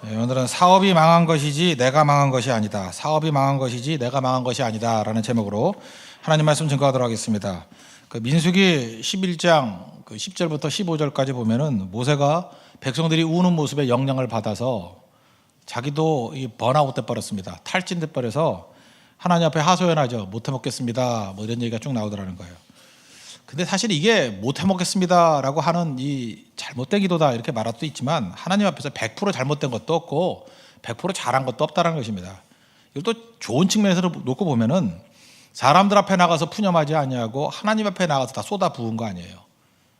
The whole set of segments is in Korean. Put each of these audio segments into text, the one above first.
오늘은 사업이 망한 것이지 내가 망한 것이 아니다. 사업이 망한 것이지 내가 망한 것이 아니다. 라는 제목으로 하나님 말씀 증거하도록 하겠습니다. 민수기 11장 10절부터 15절까지 보면은 모세가 백성들이 우는 모습에 영향을 받아서 자기도 번아웃 돼 버렸습니다. 탈진돼 버려서 하나님 앞에 하소연하죠. 못해 먹겠습니다. 뭐 이런 얘기가 쭉 나오더라는 거예요. 근데 사실 이게 못해 먹겠습니다라고 하는 이 잘못된 기도다 이렇게 말할 수도 있지만 하나님 앞에서 100% 잘못된 것도 없고 100% 잘한 것도 없다는 것입니다. 이것도 좋은 측면에서 놓고 보면은 사람들 앞에 나가서 푸념하지 아니하고 하나님 앞에 나가서 다 쏟아 부은 거 아니에요.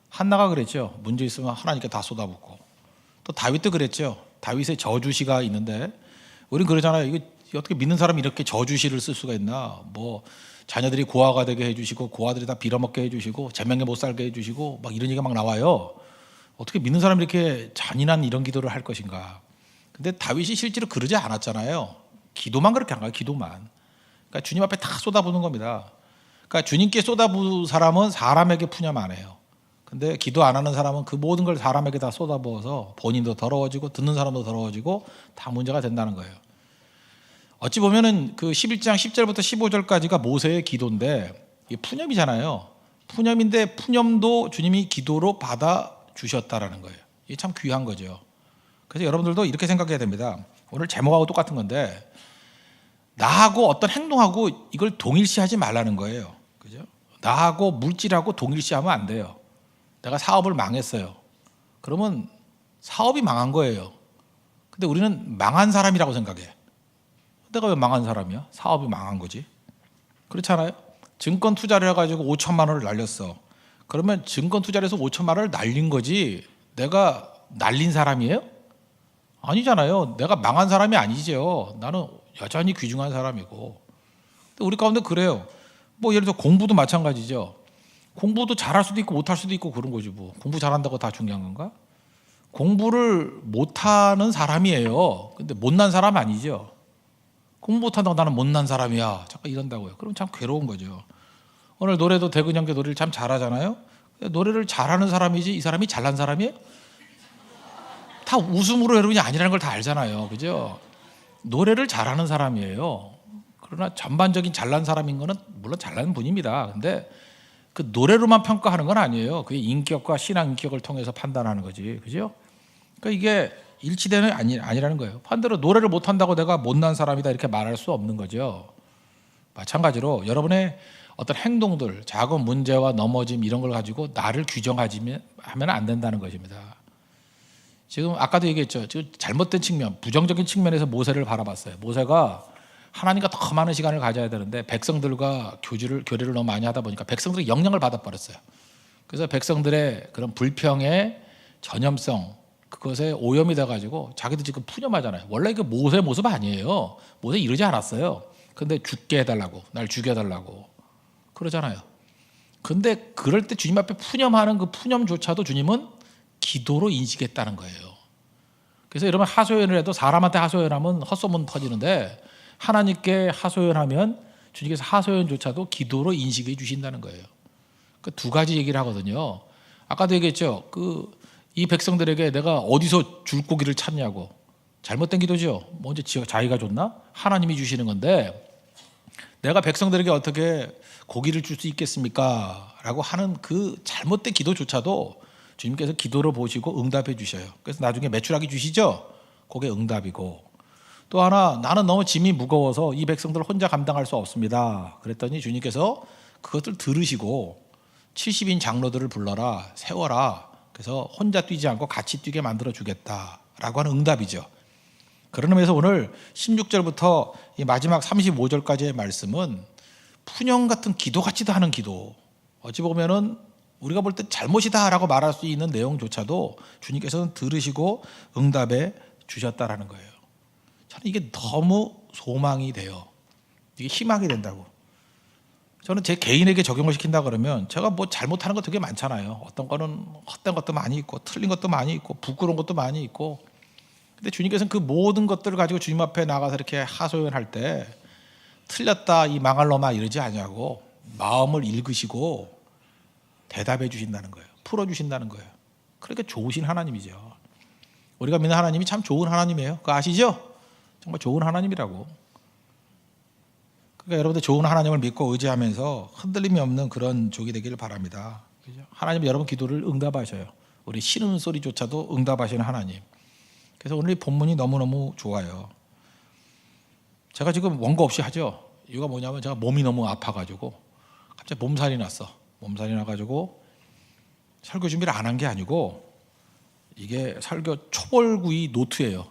한나가 그랬죠. 문제 있으면 하나님께 다 쏟아붓고. 또 다윗도 그랬죠. 다윗의 저주시가 있는데 우린 그러잖아요. 이거 어떻게 믿는 사람이 이렇게 저주시를 쓸 수가 있나? 뭐 자녀들이 고아가 되게 해주시고 고아들이 다 빌어먹게 해주시고 제명에 못 살게 해주시고 막 이런 얘기가 막 나와요. 어떻게 믿는 사람이 이렇게 잔인한 이런 기도를 할 것인가? 근데 다윗이 실제로 그러지 않았잖아요. 기도만 그렇게 한 거예요. 기도만. 그러니까 주님 앞에 다 쏟아부는 겁니다. 그러니까 주님께 쏟아부은 사람은 사람에게 푸념 안 해요. 근데 기도 안 하는 사람은 그 모든 걸 사람에게 다 쏟아부어서 본인도 더러워지고 듣는 사람도 더러워지고 다 문제가 된다는 거예요. 어찌 보면은 그 11장 10절부터 15절까지가 모세의 기도인데 이게 푸념이잖아요. 푸념인데 푸념도 주님이 기도로 받아 주셨다라는 거예요. 이게 참 귀한 거죠. 그래서 여러분들도 이렇게 생각해야 됩니다. 오늘 제목하고 똑같은 건데 나하고 어떤 행동하고 이걸 동일시하지 말라는 거예요. 그죠? 나하고 물질하고 동일시하면 안 돼요. 내가 사업을 망했어요. 그러면 사업이 망한 거예요. 근데 우리는 망한 사람이라고 생각해. 내가 왜 망한 사람이야? 사업이 망한 거지. 그렇잖아요. 증권 투자를 해가지고 5천만 원을 날렸어. 그러면 증권 투자를 해서 5천만 원을 날린 거지 내가 날린 사람이에요? 아니잖아요. 내가 망한 사람이 아니죠. 나는 여전히 귀중한 사람이고. 근데 우리 가운데 그래요. 뭐 예를 들어 공부도 마찬가지죠. 공부도 잘할 수도 있고 못할 수도 있고 그런 거지 뭐. 공부 잘한다고 다 중요한 건가? 공부를 못하는 사람이에요. 근데 못난 사람 아니죠. 공부 못한다고 나는 못난 사람이야. 잠깐 이런다고요. 그럼 참 괴로운 거죠. 오늘 노래도 대근형제 노래를 참 잘하잖아요. 노래를 잘하는 사람이지 이 사람이 잘난 사람이에요? 다 웃음으로 여러분이 아니라는 걸 다 알잖아요. 그죠? 노래를 잘하는 사람이에요. 그러나 전반적인 잘난 사람인 거는 물론 잘난 분입니다. 근데 그 노래로만 평가하는 건 아니에요. 그게 인격과 신앙 인격을 통해서 판단하는 거지. 그죠? 그러니까 이게 일치되는 아니라는 거예요. 반대로 노래를 못한다고 내가 못난 사람이다 이렇게 말할 수 없는 거죠. 마찬가지로 여러분의 어떤 행동들, 작은 문제와 넘어짐 이런 걸 가지고 나를 규정하면 안 된다는 것입니다. 지금 아까도 얘기했죠. 지금 잘못된 측면, 부정적인 측면에서 모세를 바라봤어요. 모세가 하나님과 더 많은 시간을 가져야 되는데 백성들과 교류를 너무 많이 하다 보니까 백성들이 영향을 받아버렸어요. 그래서 백성들의 그런 불평의 전염성 그것에 오염이 돼가지고 자기도 지금 푸념하잖아요. 원래 그 모세 모습 아니에요. 모세 이러지 않았어요. 근데 죽게 해달라고, 날 죽여달라고 그러잖아요. 근데 그럴 때 주님 앞에 푸념하는 그 푸념조차도 주님은 기도로 인식했다는 거예요. 그래서 여러분 하소연을 해도 사람한테 하소연하면 헛소문 터지는데 하나님께 하소연하면 주님께서 하소연조차도 기도로 인식해 주신다는 거예요. 그 두 가지 얘기를 하거든요. 아까도 얘기했죠. 이 백성들에게 내가 어디서 줄 고기를 찾냐고. 잘못된 기도죠. 먼저 자기가 줬나? 하나님이 주시는 건데 내가 백성들에게 어떻게 고기를 줄 수 있겠습니까? 라고 하는 그 잘못된 기도조차도 주님께서 기도를 보시고 응답해 주셔요. 그래서 나중에 메추라기 주시죠. 그게 응답이고 또 하나 나는 너무 짐이 무거워서 이 백성들을 혼자 감당할 수 없습니다. 그랬더니 주님께서 그것을 들으시고 70인 장로들을 불러라 세워라. 그래서 혼자 뛰지 않고 같이 뛰게 만들어 주겠다라고 하는 응답이죠. 그런 의미에서 오늘 16절부터 이 마지막 35절까지의 말씀은 푸념 같은 기도 같지도 않은 기도. 어찌 보면은 우리가 볼 때 잘못이다라고 말할 수 있는 내용조차도 주님께서는 들으시고 응답해 주셨다라는 거예요. 저는 이게 너무 소망이 돼요. 이게 희망이 된다고. 저는 제 개인에게 적용을 시킨다 그러면 제가 뭐 잘못하는 거 되게 많잖아요. 어떤 거는 헛된 것도 많이 있고 틀린 것도 많이 있고 부끄러운 것도 많이 있고. 근데 주님께서는 그 모든 것들을 가지고 주님 앞에 나가서 이렇게 하소연할 때 틀렸다 이 망할 놈아 이러지 않냐고 마음을 읽으시고 대답해 주신다는 거예요. 풀어 주신다는 거예요. 그러니까 좋으신 하나님이죠. 우리가 믿는 하나님이 참 좋은 하나님이에요. 그거 아시죠? 정말 좋은 하나님이라고. 그러니까 여러분들 좋은 하나님을 믿고 의지하면서 흔들림이 없는 그런 족이 되기를 바랍니다. 그죠? 하나님 여러분 기도를 응답하셔요. 우리 싫은 소리조차도 응답하시는 하나님. 그래서 오늘 이 본문이 너무너무 좋아요. 제가 지금 원고 없이 하죠. 이유가 뭐냐면 제가 몸이 너무 아파가지고 갑자기 몸살이 났어. 몸살이 나가지고 설교 준비를 안 한 게 아니고 이게 설교 초벌구이 노트예요.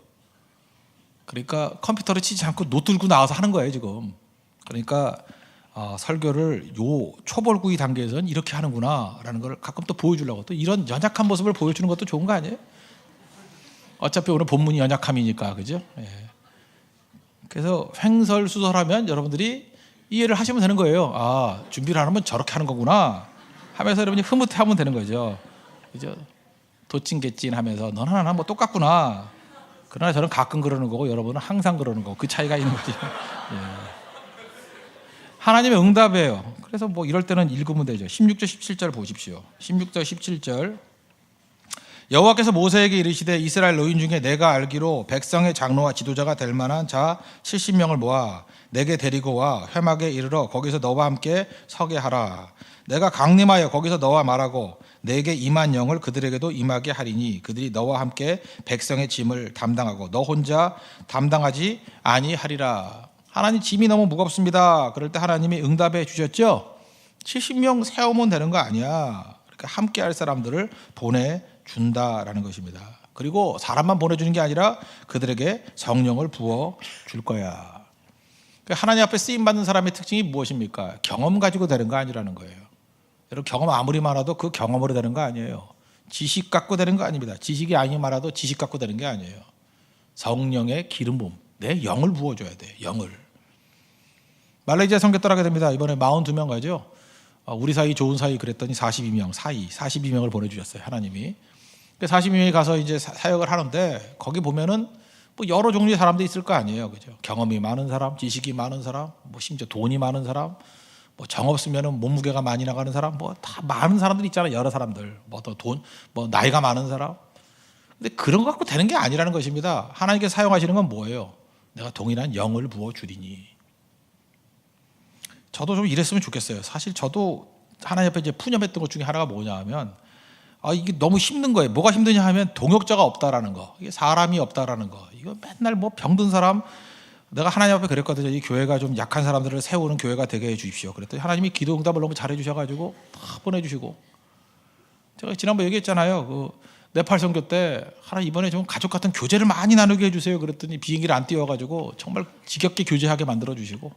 그러니까 컴퓨터를 치지 않고 노트 들고 나와서 하는 거예요 지금. 그러니까 설교를 요 초벌구이 단계에서는 이렇게 하는구나라는 걸 가끔 또 보여주려고, 또 이런 연약한 모습을 보여주는 것도 좋은 거 아니에요? 어차피 오늘 본문이 연약함이니까, 그죠? 예. 그래서 횡설수설하면 여러분들이 이해를 하시면 되는 거예요. 아, 준비를 하면 저렇게 하는 거구나 하면서 여러분이 흐뭇해하면 되는 거죠. 그죠? 도찐개찐 하면서 너는 하나 뭐 똑같구나. 그러나 저는 가끔 그러는 거고 여러분은 항상 그러는 거고, 그 차이가 있는 거죠. 예. 하나님의 응답이에요. 그래서 뭐 이럴 때는 읽으면 되죠. 16절 17절 보십시오. 16절 17절. 여호와께서 모세에게 이르시되 이스라엘 노인 중에 내가 알기로 백성의 장로와 지도자가 될 만한 자 70명을 모아 내게 데리고 와 회막에 이르러 거기서 너와 함께 서게 하라. 내가 강림하여 거기서 너와 말하고 내게 임한 영을 그들에게도 임하게 하리니 그들이 너와 함께 백성의 짐을 담당하고 너 혼자 담당하지 아니하리라. 하나님 짐이 너무 무겁습니다. 그럴 때 하나님이 응답해 주셨죠. 70명 세우면 되는 거 아니야. 그러니까 함께 할 사람들을 보내준다라는 것입니다. 그리고 사람만 보내주는 게 아니라 그들에게 성령을 부어 줄 거야. 그러니까 하나님 앞에 쓰임받는 사람의 특징이 무엇입니까? 경험 가지고 되는 거 아니라는 거예요. 여러분, 경험 아무리 많아도 그 경험으로 되는 거 아니에요. 지식 갖고 되는 거 아닙니다. 지식이 아니 많아도 지식 갖고 되는 게 아니에요. 성령의 기름 부음, 내 영을 부어줘야 돼. 영을. 말레이시아 선교 떠나게 됩니다. 이번에 42명 가죠. 우리 사이 좋은 사이 그랬더니 42명을 보내주셨어요. 하나님이. 42명이 가서 이제 사역을 하는데 거기 보면은 뭐 여러 종류의 사람들이 있을 거 아니에요. 그죠? 경험이 많은 사람, 지식이 많은 사람, 뭐 심지어 돈이 많은 사람, 뭐 정 없으면은 몸무게가 많이 나가는 사람, 뭐 다 많은 사람들이 있잖아요. 여러 사람들. 뭐 더 돈, 뭐 나이가 많은 사람. 근데 그런 거 갖고 되는 게 아니라는 것입니다. 하나님께서 사용하시는 건 뭐예요? 내가 동일한 영을 부어 주리니. 저도 좀 이랬으면 좋겠어요. 사실 저도 하나님 앞에 이제 푸념했던 것 중에 하나가 뭐냐 하면 이게 너무 힘든 거예요. 뭐가 힘드냐 하면 동역자가 없다라는 거, 이게 사람이 없다라는 거. 이거 맨날 뭐 병든 사람, 내가 하나님 앞에 그랬거든요. 이 교회가 좀 약한 사람들을 세우는 교회가 되게 해 주십시오. 그랬더니 하나님이 기도 응답을 너무 잘해 주셔가지고 다 보내주시고. 제가 지난번 얘기했잖아요. 그 네팔 선교 때 하나님 이번에 좀 가족 같은 교제를 많이 나누게 해주세요. 그랬더니 비행기를 안 띄워가지고 정말 지겹게 교제하게 만들어 주시고.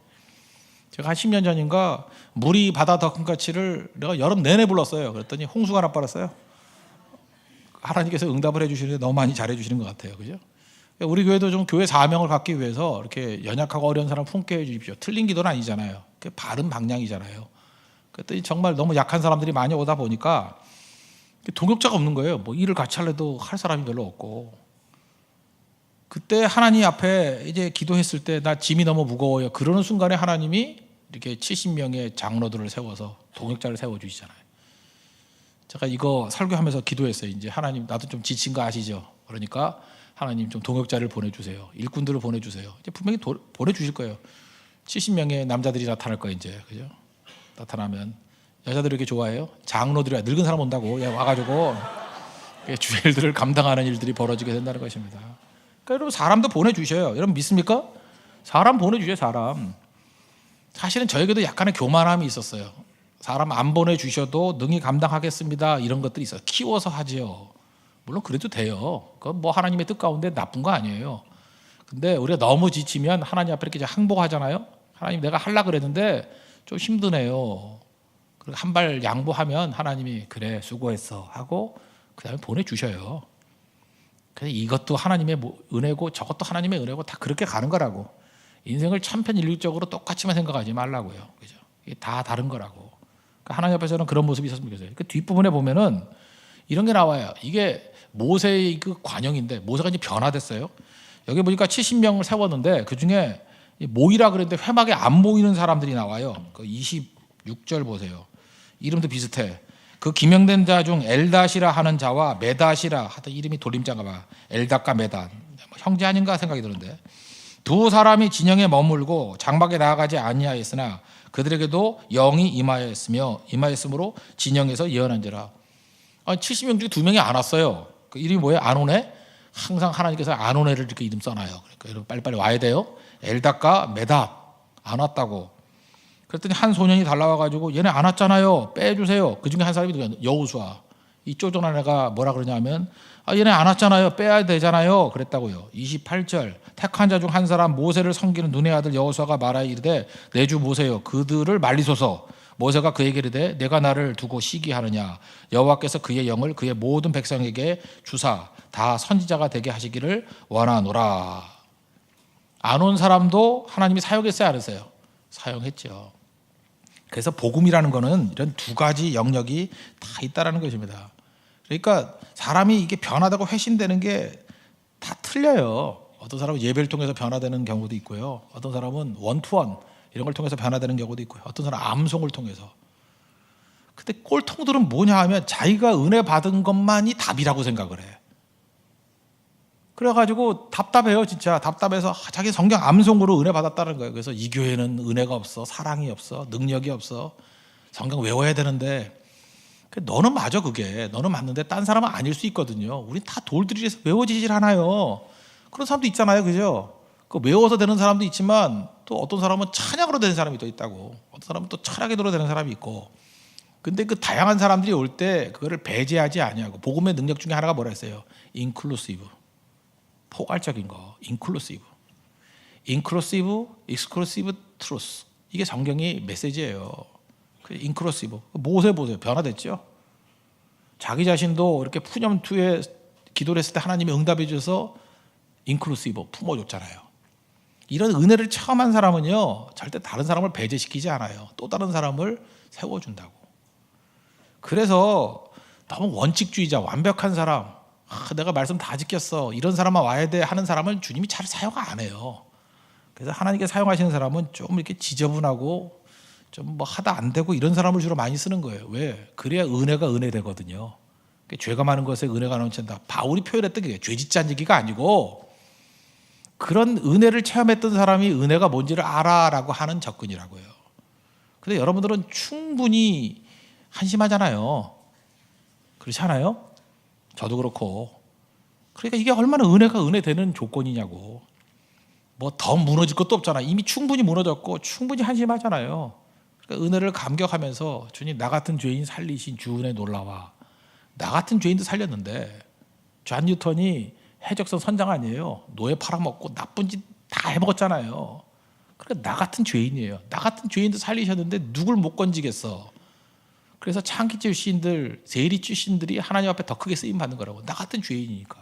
제가 한 10년 전인가 물이 바다 더 큰 가치를 내가 여름 내내 불렀어요. 그랬더니 홍수가 나빠졌어요. 하나님께서 응답을 해주시는데 너무 많이 잘해주시는 것 같아요. 그죠? 우리 교회도 좀 교회 사명을 갖기 위해서 이렇게 연약하고 어려운 사람 품게 해주십시오. 틀린 기도는 아니잖아요. 바른 방향이잖아요. 그랬더니 정말 너무 약한 사람들이 많이 오다 보니까 동역자가 없는 거예요. 뭐 일을 같이 하려도 할 사람이 별로 없고. 그때 하나님 앞에 이제 기도했을 때 나 짐이 너무 무거워요. 그러는 순간에 하나님이 이렇게 70명의 장로들을 세워서 동역자를 세워주시잖아요. 제가 이거 설교하면서 기도했어요. 이제 하나님 나도 좀 지친 거 아시죠? 그러니까 하나님 좀 동역자를 보내주세요. 일꾼들을 보내주세요. 이제 분명히 보내주실 거예요. 70명의 남자들이 나타날 거예요. 이제 그죠? 나타나면 여자들이 이렇게 좋아해요. 장로들이 늙은 사람 온다고 와가지고 주의 일들을 감당하는 일들이 벌어지게 된다는 것입니다. 그러니까 여러분 사람도 보내주셔요. 여러분 믿습니까? 사람 보내주셔요. 사람. 사실은 저에게도 약간의 교만함이 있었어요. 사람 안 보내주셔도 능히 감당하겠습니다. 이런 것들이 있어요. 키워서 하지요. 물론 그래도 돼요. 그건 뭐 하나님의 뜻 가운데 나쁜 거 아니에요. 근데 우리가 너무 지치면 하나님 앞에 이렇게 항복하잖아요. 하나님 내가 하려고 그랬는데 좀 힘드네요. 그리고 한 발 양보하면 하나님이 그래 수고했어 하고 그 다음에 보내주셔요. 그래서 이것도 하나님의 은혜고 저것도 하나님의 은혜고 다 그렇게 가는 거라고. 인생을 천편일률적으로 똑같이만 생각하지 말라고요. 그죠? 이게 다 다른 거라고. 그러니까 하나님 앞에서는 그런 모습이 있었으면 좋겠어요. 그 뒷부분에 보면은 이런 게 나와요. 이게 모세의 그 관영인데 모세가 이제 변화됐어요. 여기 보니까 70명을 세웠는데 그 중에 모이라 그랬는데 회막에 안 모이는 사람들이 나와요. 그 26절 보세요. 이름도 비슷해. 그 기명된 자 중 엘닷이라 하는 자와 메닷이라 하여튼 이름이 돌림자인가 봐. 엘닷과 메닷 형제 아닌가 생각이 드는데 두 사람이 진영에 머물고 장막에 나아가지 아니하였으나 그들에게도 영이 임하였으므로 진영에서 예언한지라. 70명 중에 2명이 안 왔어요. 그 이름이 뭐예요? 아노네? 항상 하나님께서 아노네를 이렇게 이름 써놔요. 그러니까 여러분 빨리빨리 와야 돼요. 엘닷과 메닷 안 왔다고. 그랬더니 한 소년이 달라와가지고 얘네 안 왔잖아요. 빼주세요. 그 중에 한 사람이 누구야? 여호수아. 이 쪼잔한 애가 뭐라 그러냐면 얘네 안 왔잖아요. 빼야 되잖아요. 그랬다고요. 28절 택한 자 중 한 사람 모세를 섬기는 눈의 아들 여호수아가 말하여 이르되 내 주 모세여 그들을 말리소서. 모세가 그에게 이르되 내가 나를 두고 시기하느냐 여호와께서 그의 영을 그의 모든 백성에게 주사 다 선지자가 되게 하시기를 원하노라. 안 온 사람도 하나님이 사용했어요, 안 했어요? 사용했죠. 그래서 복음이라는 거는 이런 두 가지 영역이 다 있다라는 것입니다. 그러니까 사람이 이게 변화되고 회심되는 게 다 틀려요. 어떤 사람은 예배를 통해서 변화되는 경우도 있고요. 어떤 사람은 원투원 이런 걸 통해서 변화되는 경우도 있고요. 어떤 사람은 암송을 통해서. 근데 꼴통들은 뭐냐 하면 자기가 은혜 받은 것만이 답이라고 생각을 해. 그래가지고 답답해요. 진짜 답답해서 자기 성경 암송으로 은혜 받았다는 거예요. 그래서 이 교회는 은혜가 없어, 사랑이 없어, 능력이 없어, 성경 외워야 되는데 너는 맞아. 그게 너는 맞는데 딴 사람은 아닐 수 있거든요. 우린 다 돌들이라서 외워지질 않아요. 그런 사람도 있잖아요. 그죠? 그 외워서 되는 사람도 있지만 또 어떤 사람은 찬양으로 되는 사람이 또 있다고. 어떤 사람은 또 철학으로 되는 사람이 있고. 근데 그 다양한 사람들이 올 때 그거를 배제하지 아니하고 복음의 능력 중에 하나가 뭐라 했어요? 인클루시브. 포괄적인 거. 인클루시브, 익스클루시브 트루스. 이게 성경의 메시지예요. 인클루시브. 모세 보세요. 변화됐죠. 자기 자신도 이렇게 푸념투에 기도를 했을 때 하나님이 응답해 주셔서 인클루시브 품어줬잖아요. 이런 은혜를 처음 한 사람은요 절대 다른 사람을 배제시키지 않아요. 또 다른 사람을 세워준다고. 그래서 너무 원칙주의자, 완벽한 사람, 내가 말씀 다 지켰어, 이런 사람만 와야 돼 하는 사람은 주님이 잘 사용 안 해요. 그래서 하나님께 사용하시는 사람은 좀 이렇게 지저분하고 좀 뭐 하다 안 되고 이런 사람을 주로 많이 쓰는 거예요. 왜? 그래야 은혜가 은혜 되거든요. 죄가 많은 것에 은혜가 넘친다. 바울이 표현했던 게 죄 짓자는 얘기가 아니고 그런 은혜를 체험했던 사람이 은혜가 뭔지를 알아라고 하는 접근이라고요. 근데 여러분들은 충분히 한심하잖아요. 그렇지 않아요? 저도 그렇고. 그러니까 이게 얼마나 은혜가 은혜 되는 조건이냐고. 뭐 더 무너질 것도 없잖아. 이미 충분히 무너졌고 충분히 한심하잖아요. 그러니까 은혜를 감격하면서 주님, 나 같은 죄인 살리신 주 은혜 놀라와. 나 같은 죄인도 살렸는데 존 뉴턴이 해적선 선장 아니에요. 노예 팔아먹고 나쁜 짓 다 해먹었잖아요. 그러니까 나 같은 죄인이에요. 나 같은 죄인도 살리셨는데 누굴 못 건지겠어. 그래서 창기 출신들, 세리 출신들이 하나님 앞에 더 크게 쓰임 받는 거라고. 나 같은 죄인이니까.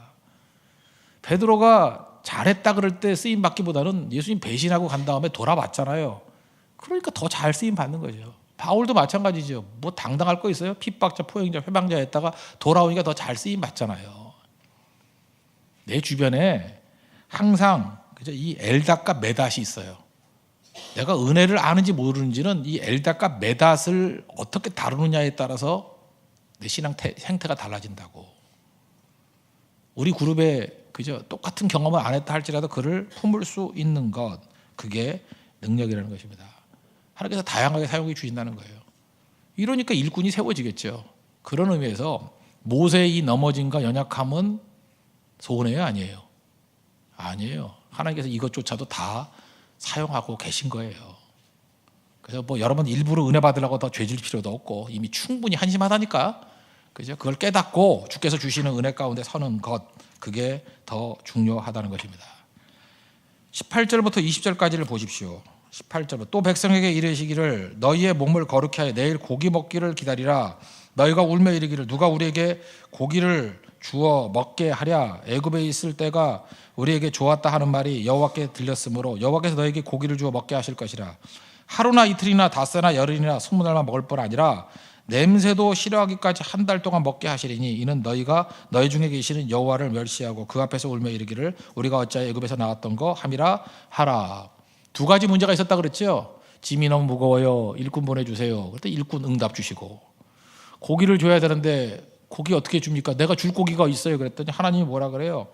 베드로가 잘했다 그럴 때 쓰임 받기보다는 예수님 배신하고 간 다음에 돌아왔잖아요. 그러니까 더 잘 쓰임 받는 거죠. 바울도 마찬가지죠. 뭐 당당할 거 있어요? 핍박자, 포행자, 회방자였다가 돌아오니까 더 잘 쓰임 받잖아요. 내 주변에 항상 이 엘닷과 메닷이 있어요. 내가 은혜를 아는지 모르는지는 이 엘닷과 메닷을 어떻게 다루느냐에 따라서 내 신앙 행태가 달라진다고. 우리 그룹에 똑같은 경험을 안 했다 할지라도 그를 품을 수 있는 것, 그게 능력이라는 것입니다. 하나님께서 다양하게 사용해 주신다는 거예요. 이러니까 일꾼이 세워지겠죠. 그런 의미에서 모세의 이 넘어짐과 연약함은 소원이에요, 아니에요? 아니에요. 하나님께서 이것조차도 다 사용하고 계신 거예요. 그래서 뭐 여러분 일부러 은혜 받으려고 더 죄질 필요도 없고 이미 충분히 한심하다니까. 그죠? 그걸 깨닫고 주께서 주시는 은혜 가운데 서는 것, 그게 더 중요하다는 것입니다. 18절부터 20절까지를 보십시오. 18절 또 백성에게 이르시기를 너희의 몸을 거룩히 하여 내일 고기 먹기를 기다리라. 너희가 울며 이르기를 누가 우리에게 고기를 주어 먹게 하랴. 애굽에 있을 때가 우리에게 좋았다 하는 말이 여호와께 들렸으므로 여호와께서 너희에게 고기를 주어 먹게 하실 것이라. 하루나 이틀이나 닷새나 열흘이나 20날만 먹을 뿐 아니라 냄새도 싫어하기까지 한 달 동안 먹게 하시리니 이는 너희가 너희 중에 계시는 여호와를 멸시하고 그 앞에서 울며 이르기를 우리가 어찌하여 애굽에서 나왔던 거 함이라 하라. 두 가지 문제가 있었다 그랬죠. 짐이 너무 무거워요. 일꾼 보내주세요. 그때 일꾼 응답 주시고, 고기를 줘야 되는데 고기 어떻게 줍니까? 내가 줄 고기가 있어요. 그랬더니 하나님이 뭐라 그래요?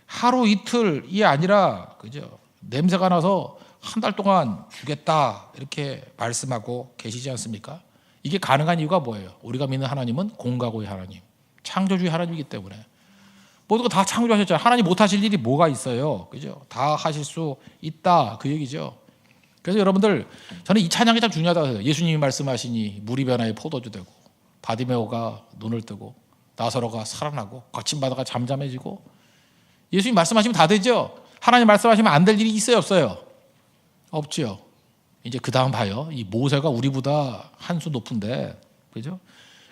하루 이틀이 아니라 그죠? 냄새가 나서 한 달 동안 주겠다 이렇게 말씀하고 계시지 않습니까? 이게 가능한 이유가 뭐예요? 우리가 믿는 하나님은 공가고의 하나님, 창조주의 하나님이기 때문에 모두가 다 창조하셨잖아요. 하나님 못하실 일이 뭐가 있어요? 그죠? 다 하실 수 있다 그 얘기죠. 그래서 여러분들 저는 이 찬양이 참 중요하다고 해요. 예수님이 말씀하시니 물이 변하여 포도주 되고 바디메오가 눈을 뜨고 나사로가 살아나고 거친 바다가 잠잠해지고 예수님 말씀하시면 다 되죠. 하나님 말씀하시면 안 될 일이 있어요 없어요? 없죠. 이제 그 다음 봐요. 이 모세가 우리보다 한 수 높은데 그죠?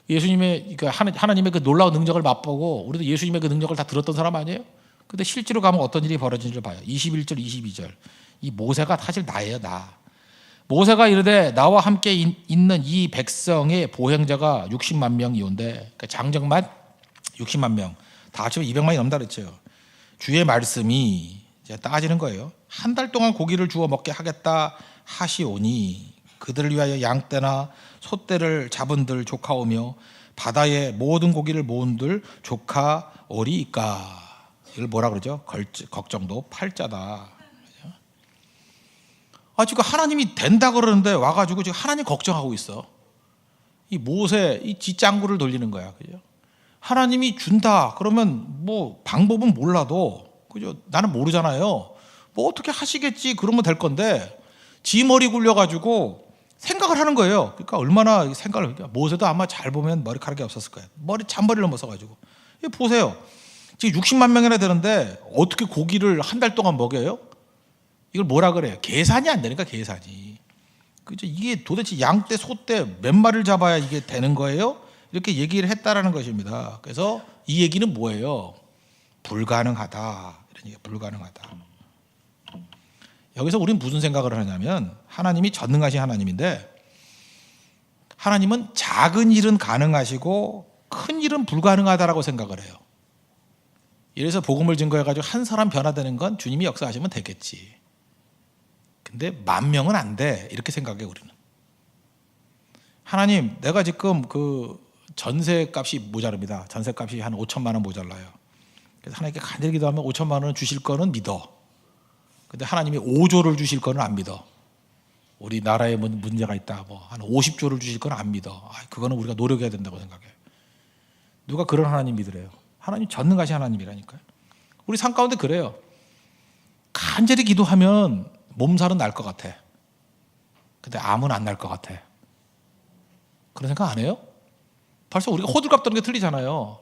예수님의 하나님의 그 놀라운 능력을 맛보고 우리도 예수님의 그 능력을 다 들었던 사람 아니에요? 근데 실제로 가면 어떤 일이 벌어지는지 봐요. 21절 22절 이 모세가 사실 나예요. 나. 모세가 이르되 나와 함께 있는 이 백성의 보행자가 60만 명이온데 그러니까 장정만 60만 명 다 합치면 200만이 넘다 그랬죠. 주의 말씀이 이제 따지는 거예요. 한 달 동안 고기를 주워 먹게 하겠다 하시오니 그들을 위하여 양떼나 소떼를 잡은들 조카오며 바다의 모든 고기를 모은들 조카오리이까. 이걸 뭐라 그러죠? 걱정도 팔자다. 지금 하나님이 된다 그러는데 와가지고 지금 하나님 걱정하고 있어. 이 모세 이 뒷장구를 돌리는 거야, 그죠? 하나님이 준다 그러면 뭐 방법은 몰라도 그죠? 나는 모르잖아요. 뭐 어떻게 하시겠지 그러면 될 건데 지 머리 굴려가지고 생각을 하는 거예요. 그러니까 얼마나 생각을 모세도 아마 잘 보면 머리카락이 없었을 거예요. 잔머리를 넘어서가지고 보세요. 지금 60만 명이나 되는데 어떻게 고기를 한 달 동안 먹여요? 이걸 뭐라 그래요? 계산이 안 되니까 계산이. 그죠? 이게 도대체 양떼, 소떼 몇 마리를 잡아야 이게 되는 거예요? 이렇게 얘기를 했다라는 것입니다. 그래서 이 얘기는 뭐예요? 불가능하다. 이런 얘기가 불가능하다. 여기서 우리는 무슨 생각을 하냐면 하나님이 전능하신 하나님인데 하나님은 작은 일은 가능하시고 큰 일은 불가능하다라고 생각을 해요. 이래서 복음을 증거해가지고 한 사람 변화되는 건 주님이 역사하시면 되겠지. 근데 10,000명은 안 돼. 이렇게 생각해 우리는. 하나님, 내가 지금 그 전세값이 모자릅니다. 전세값이 한 5천만 원 모자라요. 그래서 하나님께 간절히 기도하면 5천만 원을 주실 거는 믿어. 근데 하나님이 5조를 주실 거는 안 믿어. 우리 나라에 문제가 있다. 뭐 한 50조를 주실 거는 안 믿어. 그거는 우리가 노력해야 된다고 생각해. 누가 그런 하나님 믿으래요? 하나님 전능하신 하나님이라니까요. 우리 삶 가운데 그래요. 간절히 기도하면 몸살은 날 것 같아. 근데 암은 안 날 것 같아. 그런 생각 안 해요? 벌써 우리가 호들갑 떠는 게 틀리잖아요.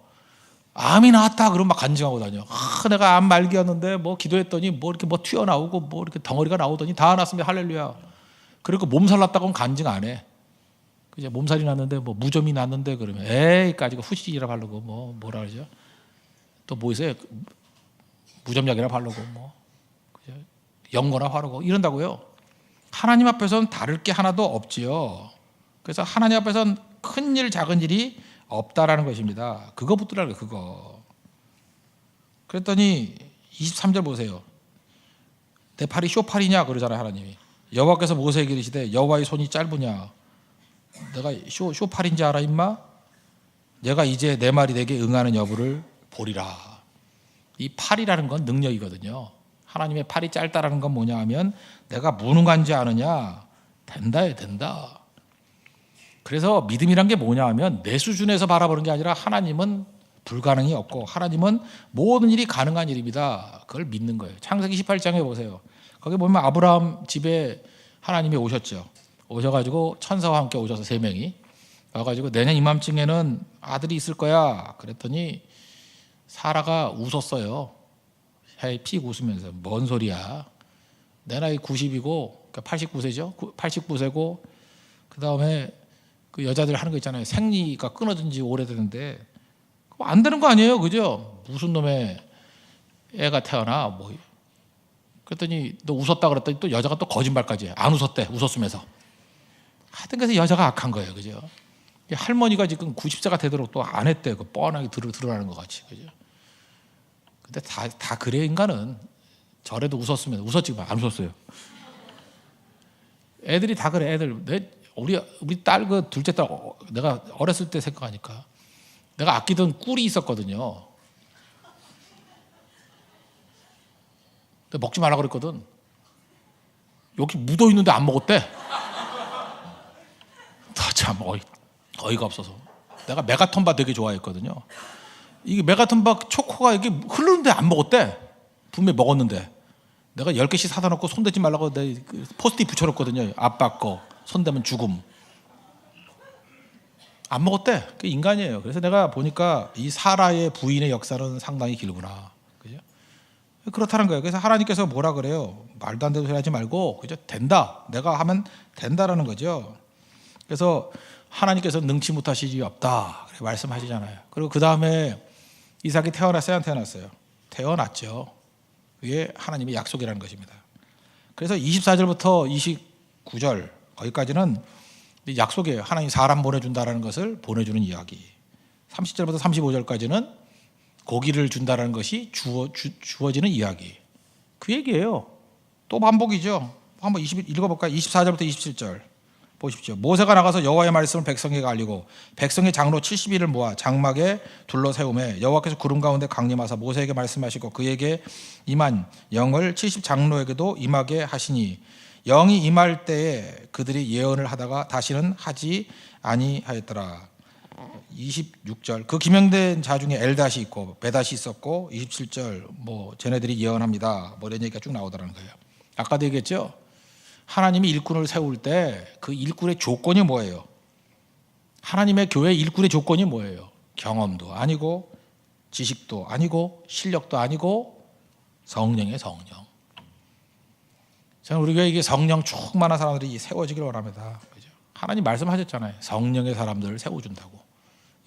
암이 나왔다 그러면 막 간증하고 다녀. 내가 암 말기였는데 뭐 기도했더니 뭐 이렇게 뭐 튀어나오고 뭐 이렇게 덩어리가 나오더니 다 났으면 할렐루야. 그리고 몸살 났다고 하면 간증 안 해. 그죠? 몸살이 났는데 뭐 무좀이 났는데 그러면 에이까지고 후시이라 바르고 뭐라 그러죠? 또 뭐 있어요? 무좀약이라 바르고 뭐 연고나 바르고 이런다고요. 하나님 앞에서는 다를 게 하나도 없지요. 그래서 하나님 앞에서는 큰 일 작은 일이 없다라는 것입니다. 그거 붙들라고요. 그거. 그랬더니 23절 보세요. 내 팔이 쇼팔이냐 그러잖아요. 하나님이. 여호와께서 모세에게 이르시되 여호와의 손이 짧으냐. 내가 쇼팔인지 알아 임마? 내가 이제 내 말이 내게 응하는 여부를 보리라. 이 팔이라는 건 능력이거든요. 하나님의 팔이 짧다라는 건 뭐냐 하면 내가 무능한지 아느냐? 된다에 된다. 그래서 믿음이란 게 뭐냐 하면 내 수준에서 바라보는 게 아니라 하나님은 불가능이 없고 하나님은 모든 일이 가능한 일입니다. 그걸 믿는 거예요. 창세기 18장에 보세요. 거기 보면 아브라함 집에 하나님이 오셨죠. 오셔가지고 천사와 함께 오셔서 3명이 와가지고 내년 이맘쯤에는 아들이 있을 거야. 그랬더니 사라가 웃었어요. 픽 웃으면서 뭔 소리야. 내 나이 90이고 그러니까 89세죠. 89세고 그 다음에 그 여자들 하는 거 있잖아요. 생리가 끊어진 지 오래됐는데 안 되는 거 아니에요. 그죠? 무슨 놈의 애가 태어나 뭐. 그랬더니 너 웃었다 그랬더니 또 여자가 또 거짓말까지 해. 안 웃었대. 웃었으면서. 하여튼 그래서 여자가 악한 거예요. 그죠? 할머니가 지금 90세가 되도록 또 안 했대. 그 뻔하게 드러나는 것 같이. 그죠? 근데 다 그래 인간은. 저래도 웃었으면 웃었지만 안 웃었어요. 애들이 다 그래. 애들 우리 딸 그 둘째 딸 내가 어렸을 때 생각하니까 내가 아끼던 꿀이 있었거든요. 근데 먹지 말라 그랬거든. 여기 묻어 있는데 안 먹었대. 참 어이가 없어서. 내가 메가톤바 되게 좋아했거든요. 이게 메가톤바 초코가 이게 흐르는데 안 먹었대. 분명히 먹었는데 내가 10개씩 사다 놓고 손대지 말라고 내 포스트잇 붙여놓거든요. 아빠 거 손대면 죽음. 안 먹었대. 그게 인간이에요. 그래서 내가 보니까 이 사라의 부인의 역사는 상당히 길구나. 그죠? 그렇다는 거예요. 그래서 하나님께서 뭐라 그래요? 말도 안 되는 소리 하지 말고 그죠? 된다. 내가 하면 된다라는 거죠. 그래서 하나님께서 능치 못하실 일이 없다. 그렇게 말씀하시잖아요. 그리고 그 다음에 이삭이 태어났어요, 안 태어났어요? 태어났죠. 그게 하나님의 약속이라는 것입니다. 그래서 24절부터 29절 거기까지는 약속이에요. 하나님 사람 보내준다라는 것을 보내주는 이야기. 30절부터 35절까지는 고기를 준다라는 것이 주어지는 이야기. 그 얘기예요. 또 반복이죠. 한번 읽어볼까요? 24절부터 27절 보십시오. 모세가 나가서 여호와의 말씀을 백성에게 알리고 백성의 장로 70인을 모아 장막에 둘러 세우매 여호와께서 구름 가운데 강림하사 모세에게 말씀하시고 그에게 임한 영을 70 장로에게도 임하게 하시니 영이 임할 때에 그들이 예언을 하다가 다시는 하지 아니하였더라. 26절 그 기명된 자 중에 엘닷이 있고 베닷이 있었고 27절 뭐 쟤네들이 예언합니다. 뭐 이런 얘기가 쭉 나오더라는 거예요. 아까도 얘기했죠. 하나님이 일꾼을 세울 때 그 일꾼의 조건이 뭐예요? 하나님의 교회 일꾼의 조건이 뭐예요? 경험도 아니고 지식도 아니고 실력도 아니고 성령의 성령. 저는 우리 교회에 이게 성령 충만한 사람들이 세워지기를 원합니다. 그죠? 하나님 말씀하셨잖아요. 성령의 사람들을 세워준다고.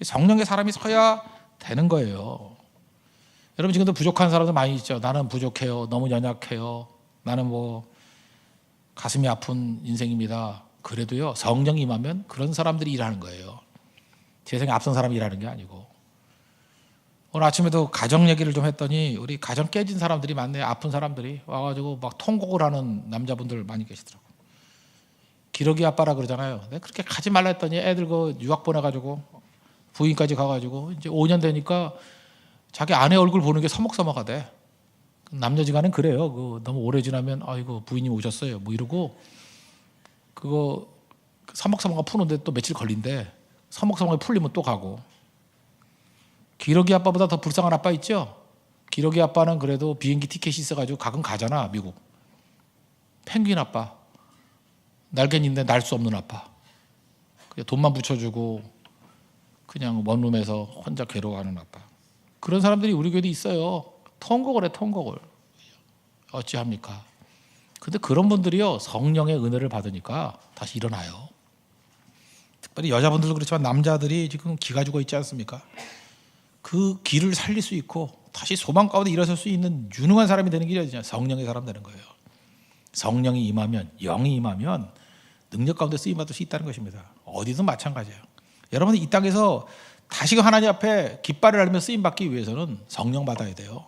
성령의 사람이 서야 되는 거예요. 여러분 지금도 부족한 사람들 많이 있죠. 나는 부족해요. 너무 연약해요. 나는 뭐 가슴이 아픈 인생입니다. 그래도요 성령이 임하면 그런 사람들이 일하는 거예요. 세상에 앞선 사람이 일하는 게 아니고. 오늘 아침에도 가정 얘기를 좀 했더니 우리 가정 깨진 사람들이 많네요. 아픈 사람들이 와가지고 막 통곡을 하는 남자분들 많이 계시더라고요. 기러기 아빠라 그러잖아요. 내가 그렇게 가지 말라 했더니 애들 그 유학 보내가지고 부인까지 가가지고 이제 5년 되니까 자기 아내 얼굴 보는 게 서먹서먹하대. 남녀지간은 그래요. 그 너무 오래 지나면 아이고 부인님 오셨어요. 뭐 이러고 그거 서먹서먹한 푸는데 또 며칠 걸린대. 서먹서먹이 풀리면 또 가고. 기러기 아빠보다 더 불쌍한 아빠 있죠? 기러기 아빠는 그래도 비행기 티켓이 있어가지고 가끔 가잖아 미국. 펭귄 아빠. 날개는 있는데 날 수 없는 아빠. 그냥 돈만 붙여주고 그냥 원룸에서 혼자 괴로워하는 아빠. 그런 사람들이 우리 교회도 있어요. 통곡을 해 통곡을. 어찌합니까? 근데 그런 분들이요 성령의 은혜를 받으니까 다시 일어나요. 특별히 여자분들도 그렇지만 남자들이 지금 기가 죽어 있지 않습니까? 그 기를 살릴 수 있고 다시 소망 가운데 일어설 수 있는 유능한 사람이 되는 길이 어디냐? 성령의 사람 되는 거예요. 성령이 임하면 영이 임하면 능력 가운데 쓰임받을 수 있다는 것입니다. 어디든 마찬가지예요. 여러분 이 땅에서 다시금 하나님 앞에 깃발을 알며 쓰임받기 위해서는 성령 받아야 돼요.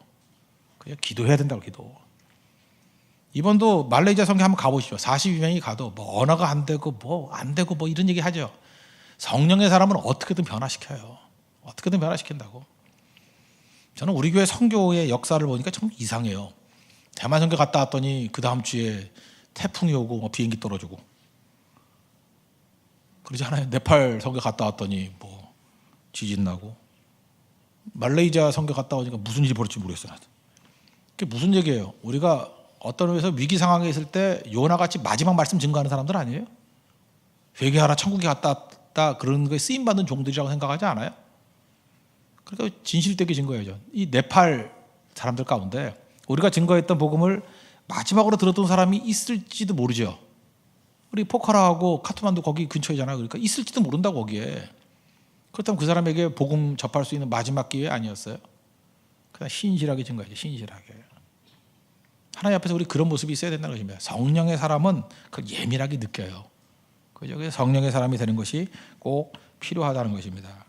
그냥 기도해야 된다고 기도. 이번도 말레이시아 성교 한번 가보시죠. 42명이 가도 뭐 언어가 안 되고 뭐 안 되고 뭐 이런 얘기 하죠. 성령의 사람은 어떻게든 변화시켜요. 어떻게든 변화시킨다고. 저는 우리 교회 선교의 역사를 보니까 참 이상해요. 대만 선교 갔다 왔더니 그 다음 주에 태풍이 오고 뭐 비행기 떨어지고 그러지 않아요? 네팔 선교 갔다 왔더니 뭐 지진 나고 말레이시아 선교 갔다 오니까 무슨 일이 벌어질지 모르겠어요. 그게 무슨 얘기예요? 우리가 어떤 의미에서 위기 상황에 있을 때 요나같이 마지막 말씀 증거하는 사람들 아니에요? 회개하라 천국에 갔다 왔다 그런 거에 쓰임받는 종들이라고 생각하지 않아요? 그러니까 진실되게 증거해야죠. 이 네팔 사람들 가운데 우리가 증거했던 복음을 마지막으로 들었던 사람이 있을지도 모르죠. 우리 포카라하고 카트만두 거기 근처이잖아요. 그러니까 있을지도 모른다고 거기에. 그렇다면 그 사람에게 복음 접할 수 있는 마지막 기회 아니었어요? 그냥 신실하게 증거해야죠. 신실하게. 하나님 앞에서 우리 그런 모습이 있어야 된다는 것입니다. 성령의 사람은 그걸 예민하게 느껴요. 그래서 성령의 사람이 되는 것이 꼭 필요하다는 것입니다.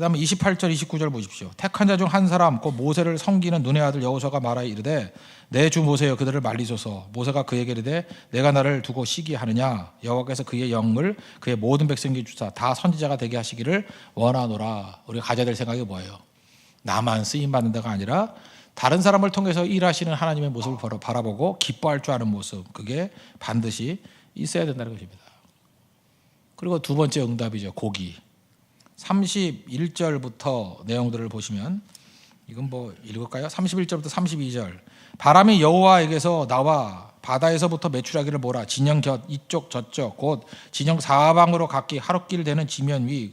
그다음에 28절 29절 보십시오. 택한 자 중 한 사람 곧 모세를 섬기는 눈의 아들 여호수아가 말하여 이르되 내 주 모세여 그들을 말리소서. 모세가 그에게 이르되 내가 나를 두고 시기하느냐 여호와께서 그의 영을 그의 모든 백성에게 주사 다 선지자가 되게 하시기를 원하노라. 우리가 가져야 될 생각이 뭐예요? 나만 쓰임 받는 데가 아니라 다른 사람을 통해서 일하시는 하나님의 모습을 바라보고 기뻐할 줄 아는 모습, 그게 반드시 있어야 된다는 것입니다. 그리고 두 번째 응답이죠. 고기. 31절부터 내용들을 보시면 이건 뭐 읽을까요? 31절부터 32절. 바람이 여호와에게서 나와 바다에서부터 메추라기를 몰아 진영 곁 이쪽 저쪽 곧 진영 사방으로 각기 하루길 되는 지면 위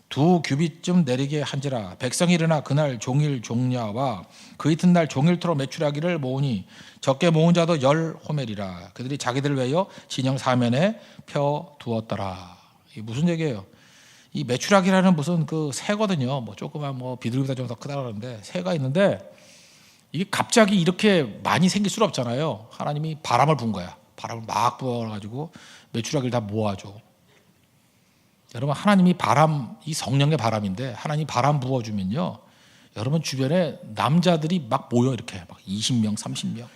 2규빗쯤 내리게 한지라. 백성이 일어나 그날 종일 종야와 그 이튿날 종일토록 메추라기를 모으니 적게 모은 자도 10호멜이라. 그들이 자기들을 위하여 진영 사면에 펴 두었더라. 이게 무슨 얘기예요? 이 메추라기라는 무슨 그 새거든요. 뭐 조그만 뭐 비둘기보다 좀 더 크다 그러는데 새가 있는데 이게 갑자기 이렇게 많이 생길 수는 없잖아요. 하나님이 바람을 부은 거야. 바람을 막 부어가지고 메추라기를 다 모아줘. 여러분, 하나님이 바람, 이 성령의 바람인데 하나님이 바람 부어주면요, 여러분 주변에 남자들이 막 모여. 이렇게 막 20명 30명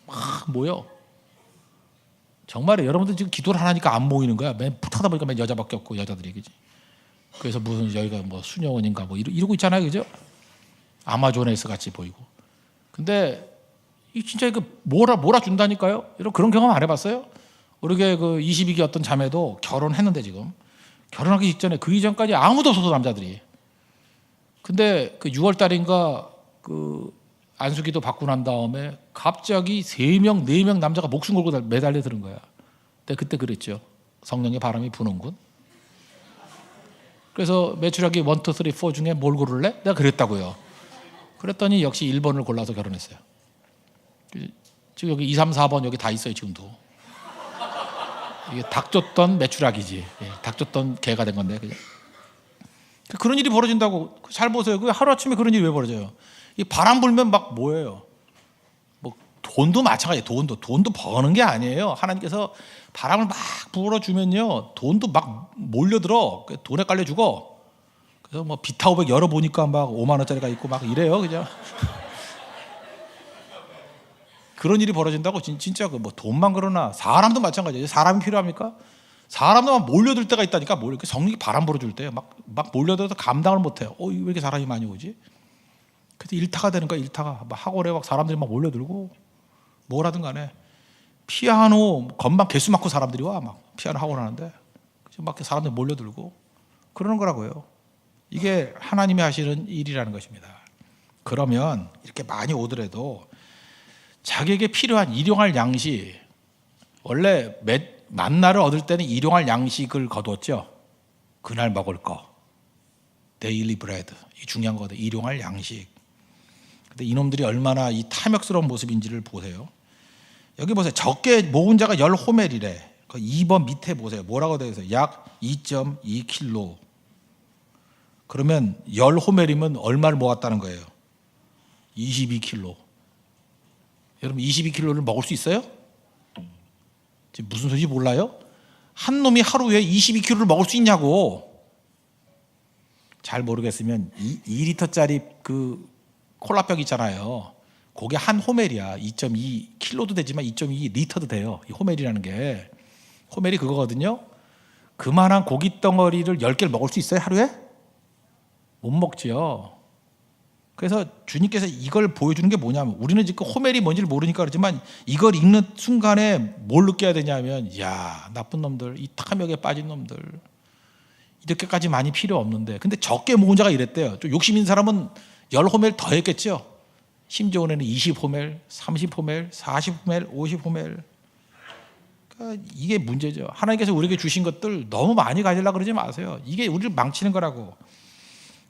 막 모여. 정말에 여러분들 지금 기도를 하니까 안 모이는 거야. 맨 하다 보니까 맨 여자밖에 없고 여자들이. 그지? 그래서 무슨 여기가 뭐 수녀원인가 뭐 이러고 있잖아요. 그죠? 아마존에서 같이 보이고. 근데 이 진짜 이거 몰아준다니까요. 여러분 그런 경험 안 해봤어요? 우리게 그 22기 어떤 자매도 결혼했는데 지금 결혼하기 직전에 그 이전까지 아무도 없어서 남자들이. 근데 그 6월 달인가 그 안수기도 받고 난 다음에 갑자기 3명 4명 남자가 목숨 걸고 매달려 들은 거야. 근데 그때 그랬죠. 성령의 바람이 부는군. 그래서 메추라기 1, 2, 3, 4 중에 뭘 고를래? 내가 그랬다고요. 그랬더니 역시 1번을 골라서 결혼했어요. 지금 여기 2, 3, 4번 여기 다 있어요. 지금도. 이게 닭 줬던 메추라기지. 닭 줬던 개가 된 건데. 그죠? 그런 일이 벌어진다고. 잘 보세요. 하루아침에 그런 일이 왜 벌어져요? 이 바람 불면 막 뭐예요? 뭐 돈도 마찬가지예요. 돈도 버는 게 아니에요. 하나님께서 바람을 막 불어주면요, 돈도 막 몰려들어. 돈에 깔려 죽어. 그래서 뭐 비타500 열어보니까 막 5만 원짜리가 있고 막 이래요. 그죠? 그런 일이 벌어진다고. 진짜 그 뭐 돈만 그러나 사람도 마찬가지예요. 사람이 필요합니까? 사람도 막 몰려들 때가 있다니까. 성령이 바람 불어줄 때 막 몰려들어서 감당을 못해요. 왜 이렇게 사람이 많이 오지? 그래서 일타가 되는 거야. 일타가 막 학원에 막 사람들이 막 몰려들고 뭐라든 간에 피아노 건반 개수 많고 사람들이 와. 막 피아노 학원 하는데 막 사람들이 몰려들고 그러는 거라고요. 이게 하나님이 하시는 일이라는 것입니다. 그러면 이렇게 많이 오더라도 자기에게 필요한 일용할 양식, 원래 만나를 얻을 때는 일용할 양식을 거두었죠. 그날 먹을 거, 데일리 브레드, 이 중요한 거거든. 일용할 양식. 근데 이놈들이 얼마나 이 탐욕스러운 모습인지를 보세요. 여기 보세요. 적게 모은 자가 10호멜이래. 그 2번 밑에 보세요. 뭐라고 되어 있어요? 약 2.2kg. 그러면 10호멜이면 얼마를 모았다는 거예요? 22kg. 여러분 22kg를 먹을 수 있어요? 지금 무슨 소리인지 몰라요? 한 놈이 하루에 22kg를 먹을 수 있냐고. 잘 모르겠으면 2리터짜리 그 콜라병 있잖아요. 그게 한 호멜이야. 2.2kg도 되지만 2.2리터도 돼요. 이 호멜이라는 게. 호멜이 그거거든요. 그만한 고기 덩어리를 10개를 먹을 수 있어요? 하루에? 못 먹지요. 그래서 주님께서 이걸 보여주는 게 뭐냐면, 우리는 지금 호멜이 뭔지를 모르니까 그러지만 이걸 읽는 순간에 뭘 느껴야 되냐면, 야, 나쁜 놈들, 이 탐욕에 빠진 놈들, 이렇게까지 많이 필요 없는데. 근데 적게 모은 자가 이랬대요. 좀 욕심 있는 사람은 10호멜 더 했겠죠. 심지어는 20호멜, 30호멜, 40호멜, 50호멜. 그러니까 이게 문제죠. 하나님께서 우리에게 주신 것들 너무 많이 가지려고 그러지 마세요. 이게 우리를 망치는 거라고.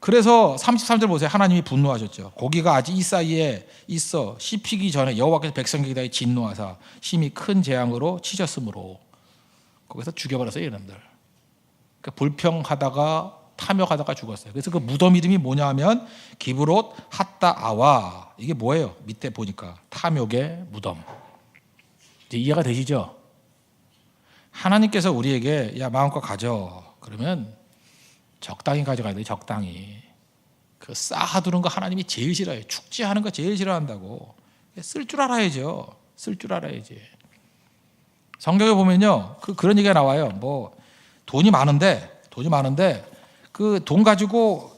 그래서 33절 보세요. 하나님이 분노하셨죠. 고기가 아직 이 사이에 있어 씹히기 전에 여호와께서 백성에게 대하여 진노하사 심히 큰 재앙으로 치셨으므로 거기서 죽여버렸어요. 이놈들. 그러니까 불평하다가 탐욕하다가 죽었어요. 그래서 그 무덤 이름이 뭐냐 하면 기브롯 핫다아와. 이게 뭐예요? 밑에 보니까 탐욕의 무덤. 이제 이해가 되시죠? 하나님께서 우리에게 야 마음껏 가져. 그러면 적당히 가져가야 돼. 적당히. 그 쌓아두는 거 하나님이 제일 싫어해요. 축제하는 거 제일 싫어한다고. 쓸 줄 알아야죠. 쓸 줄 알아야지. 성경에 보면요, 그런 얘기가 나와요. 뭐 돈이 많은데 그 돈 가지고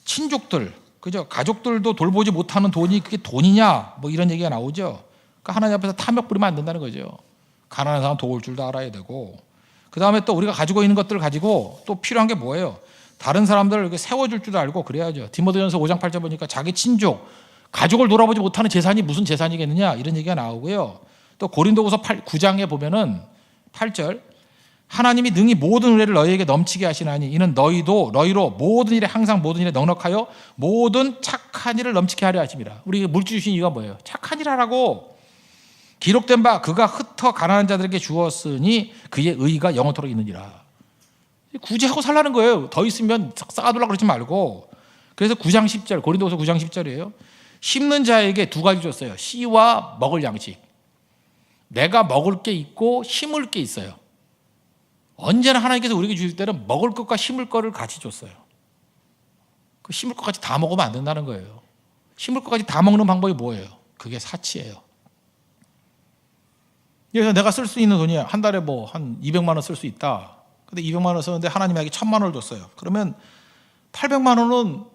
친족들, 그죠? 가족들도 돌보지 못하는 돈이 그게 돈이냐? 뭐 이런 얘기가 나오죠. 그러니까 하나님 앞에서 탐욕 부리면 안 된다는 거죠. 가난한 사람 도울 줄도 알아야 되고, 그 다음에 또 우리가 가지고 있는 것들을 가지고 또 필요한 게 뭐예요? 다른 사람들을 세워줄 줄도 알고 그래야죠. 디모데전서 5장 8절 보니까 자기 친족, 가족을 돌아보지 못하는 재산이 무슨 재산이겠느냐 이런 얘기가 나오고요. 또 고린도후서 9장에 보면은 8절, 하나님이 능히 모든 은혜를 너희에게 넘치게 하시나니 이는 너희로 모든 일에 항상 모든 일에 넉넉하여 모든 착한 일을 넘치게 하려 하심이라. 우리 물질 주신 이유가 뭐예요? 착한 일 하라고. 기록된 바 그가 흩어 가난한 자들에게 주었으니 그의 의가 영원토록 있느니라. 굳이 하고 살라는 거예요. 더 있으면 쌓아두려고 그러지 말고. 그래서 9장 10절, 고린도후서 9장 10절이에요. 심는 자에게 두 가지 줬어요. 씨와 먹을 양식. 내가 먹을 게 있고 심을 게 있어요. 언제나 하나님께서 우리에게 주실 때는 먹을 것과 심을 것을 같이 줬어요. 그 심을 것까지 다 먹으면 안 된다는 거예요. 심을 것까지 다 먹는 방법이 뭐예요? 그게 사치예요. 그래서 내가 쓸 수 있는 돈이 한 달에 뭐 한 200만 원 쓸 수 있다. 근데 200만 원 썼는데 하나님에게 1000만 원을 줬어요. 그러면 800만 원은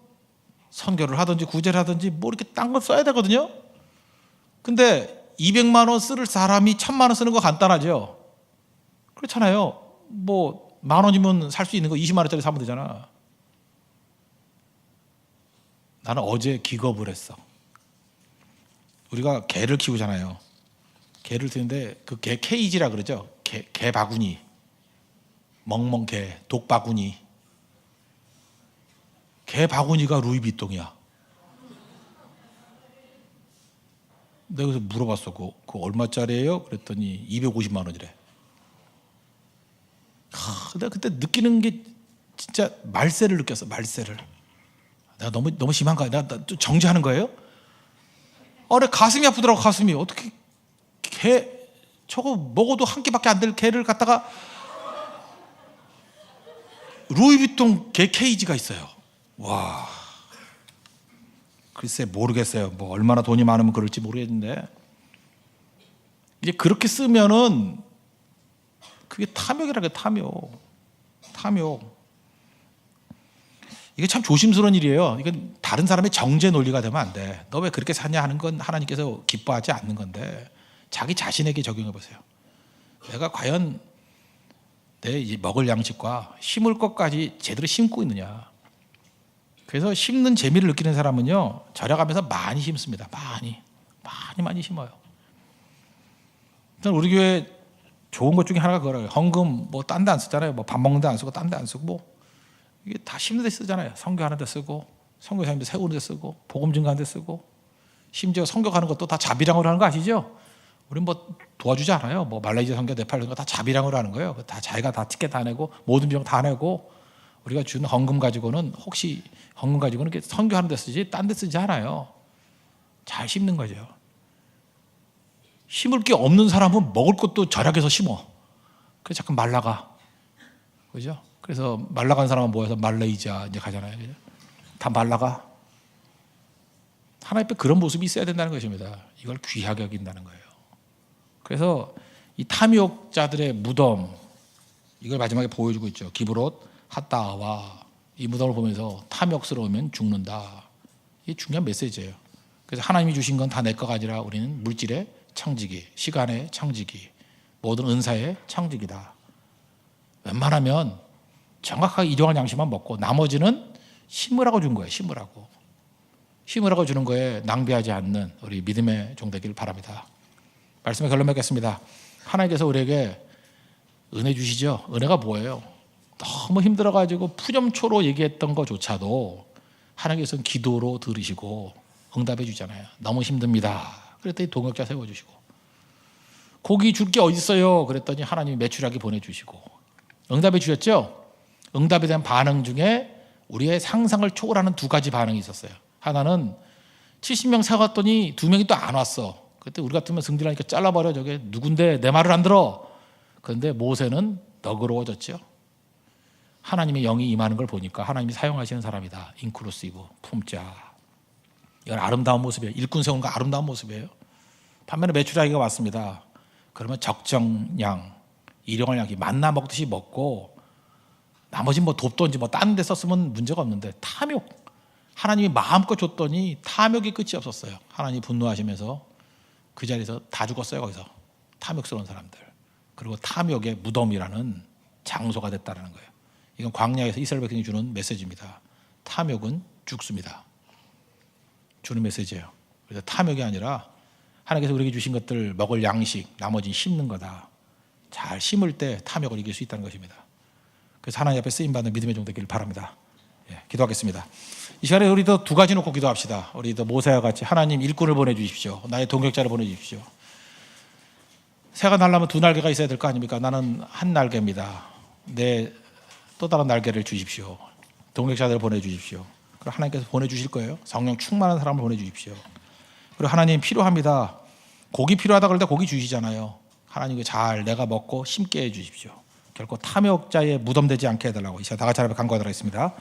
선교를 하든지 구제를 하든지 뭐 이렇게 딴 거 써야 되거든요. 근데 200만 원 쓸 사람이 1000만 원 쓰는 거 간단하죠. 그렇잖아요. 뭐 만 원이면 살 수 있는 거 20만 원짜리 사면 되잖아. 나는 어제 기겁을 했어. 우리가 개를 키우잖아요. 개를 키우는데 그 개 케이지라 그러죠. 개 바구니, 멍멍개, 독바구니. 개 바구니가 루이비통이야. 내가 그래서 물어봤어. 그거 얼마짜리예요? 그랬더니 250만 원이래. 내가 그때 느끼는 게 진짜 말세를 느꼈어. 말세를. 내가 너무 심한 거야. 내가 정지하는 거예요? 내 가슴이 아프더라고. 가슴이. 어떻게 개 저거 먹어도 한 끼밖에 안 될 개를 갖다가 루이비통 개 케이지가 있어요. 와, 글쎄 모르겠어요. 뭐 얼마나 돈이 많으면 그럴지 모르겠는데 이제 그렇게 쓰면은 그게 탐욕이라고. 탐욕. 이게 참 조심스러운 일이에요. 이건 다른 사람의 정죄 논리가 되면 안 돼. 너 왜 그렇게 사냐 하는 건 하나님께서 기뻐하지 않는 건데 자기 자신에게 적용해 보세요. 내가 과연 내 먹을 양식과 심을 것까지 제대로 심고 있느냐. 그래서 심는 재미를 느끼는 사람은요, 절약하면서 많이 심습니다. 많이 심어요. 일단 우리 교회 좋은 것 중에 하나가 그거예요. 헌금 뭐 딴 데 안 쓰잖아요. 뭐 밥 먹는 데 안 쓰고 딴 데 안 쓰고 뭐 이게 다 심는 데 쓰잖아요. 선교하는 데 쓰고 선교사님들 세우는 데 쓰고 복음 증가하는 데 쓰고 심지어 선교 가는 것도 다 자비량으로 하는 거 아시죠? 우린 뭐 도와주지 않아요. 뭐 말레이시아 선교 네팔 이런 거 다 자비량으로 하는 거예요. 다 자기가 다 티켓 다 내고 모든 비용 다 내고 우리가 준 헌금 가지고는 혹시 헌금 가지고는 이렇게 선교하는 데 쓰지 딴 데 쓰지 않아요. 잘 심는 거죠. 심을 게 없는 사람은 먹을 것도 절약해서 심어. 그래서 자꾸 말라가. 그죠? 그래서 말라간 사람은 모여서 말레이시아 이제 가잖아요. 그죠? 다 말라가. 하나님 앞에 그런 모습이 있어야 된다는 것입니다. 이걸 귀하게 여긴다는 거예요. 그래서 이 탐욕자들의 무덤, 이걸 마지막에 보여주고 있죠. 기브롯 핫다와 이 무덤을 보면서 탐욕스러우면 죽는다. 이게 중요한 메시지예요. 그래서 하나님이 주신 건 다 내 거가 아니라 우리는 물질의 창지기, 시간의 창지기, 모든 은사의 창지기다. 웬만하면 정확하게 일용할 양식만 먹고 나머지는 심으라고 준 거예요. 심으라고 주는 거에 낭비하지 않는 우리 믿음의 종 되기를 바랍니다. 말씀의 결론 맺겠습니다. 하나님께서 우리에게 은혜 주시죠. 은혜가 뭐예요? 너무 힘들어가지고 푸념초로 얘기했던 것조차도 하나님께서는 기도로 들으시고 응답해 주잖아요. 너무 힘듭니다. 그랬더니 동역자 세워주시고 고기 줄 게 어디 있어요? 그랬더니 하나님이 메추라기 보내주시고 응답해 주셨죠? 응답에 대한 반응 중에 우리의 상상을 초월하는 두 가지 반응이 있었어요. 하나는 70명 사갔더니 2명이 또 안 왔어. 그때 우리 같으면 승질나니까 잘라버려. 저게 누군데 내 말을 안 들어. 그런데 모세는 너그러워졌죠. 하나님의 영이 임하는 걸 보니까 하나님이 사용하시는 사람이다. 인클루시브, 품자. 이건 아름다운 모습이에요. 일꾼 세우는 거 아름다운 모습이에요. 반면에 메추라기가 왔습니다. 그러면 적정량, 일용할 양이 만나 먹듯이 먹고 나머지 뭐 돕든지 뭐 다른 데 썼으면 문제가 없는데 탐욕, 하나님이 마음껏 줬더니 탐욕이 끝이 없었어요. 하나님이 분노하시면서 그 자리에서 다 죽었어요. 거기서 탐욕스러운 사람들. 그리고 탐욕의 무덤이라는 장소가 됐다는 거예요. 이건 광야에서 이스라엘 백성이 주는 메시지입니다. 탐욕은 죽습니다. 주는 메시지예요. 그래서 탐욕이 아니라 하나님께서 우리에게 주신 것들 먹을 양식, 나머지는 심는 거다. 잘 심을 때 탐욕을 이길 수 있다는 것입니다. 그래서 하나님 앞에 쓰임받는 믿음의 종 되기를 바랍니다. 예, 기도하겠습니다. 이 시간에 우리도 두 가지 놓고 기도합시다. 우리도 모세와 같이 하나님 일꾼을 보내주십시오. 나의 동역자를 보내주십시오. 새가 날려면 두 날개가 있어야 될 거 아닙니까? 나는 한 날개입니다. 내 또 다른 날개를 주십시오. 동역자들을 보내주십시오. 그리고 하나님께서 보내주실 거예요. 성령 충만한 사람을 보내주십시오. 그리고 하나님 필요합니다. 고기 필요하다 그럴 때 고기 주시잖아요. 하나님 잘 내가 먹고 심게 해주십시오. 결코 탐욕자의 무덤되지 않게 해달라고 이 시간 다 같이 하나님 간구하도록 하겠습니다.